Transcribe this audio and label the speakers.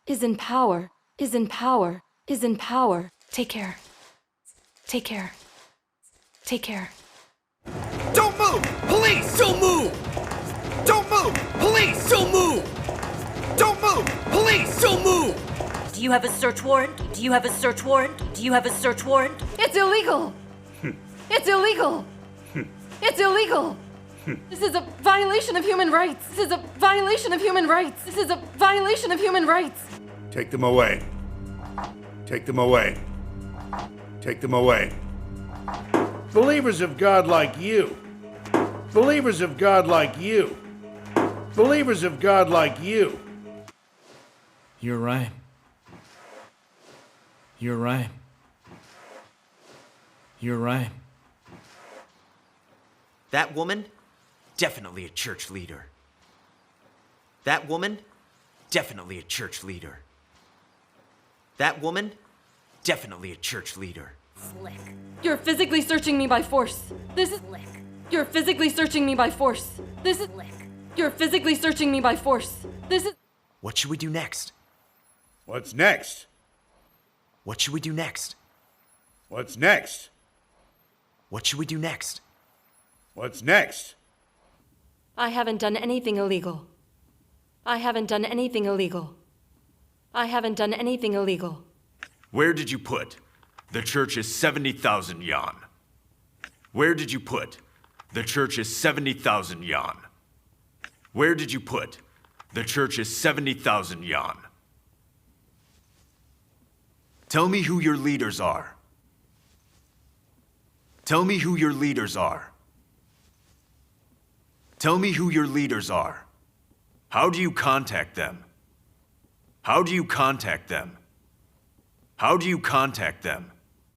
Speaker 1: is in power, is in power, is in power. Take care. Take care. Take care.
Speaker 2: Don't move! Police! Don't move! Don't move! Police! Don't move! Don't move! Police! Don't move!
Speaker 3: Do you have a search warrant? Do you have a search warrant? Do you have a search warrant?
Speaker 1: It's illegal! It's illegal! It's illegal! This is a violation of human rights! This is a violation of human rights! This is a violation of human rights!
Speaker 4: Take them away. Take them away. Take them away.
Speaker 5: Believers of God like you. Believers of God like you. Believers of God like you.
Speaker 6: You're right. You're right. You're right.
Speaker 2: That woman? Definitely a church leader. That woman? Definitely a church leader. That woman? Definitely a church leader.
Speaker 3: Slick.
Speaker 1: You're physically searching me by force. This is...
Speaker 3: Slick.
Speaker 1: You're physically searching me by force. This is...
Speaker 3: Slick.
Speaker 1: You're physically searching me by force. This is...
Speaker 2: What should we do next?
Speaker 4: What's next?
Speaker 2: What should we do next?
Speaker 4: What's next?
Speaker 2: What should we do next?
Speaker 4: What's next?
Speaker 1: I haven't done anything illegal. I haven't done anything illegal. I haven't done anything illegal.
Speaker 7: Where did you put? The church is 70,000 yuan. Where did you put? The church is 70,000 yuan. Where did you put? The church is 70,000 yuan. Tell me who your leaders are. Tell me who your leaders are. Tell me who your leaders are. How do you contact them? How do you contact them? How do you contact them?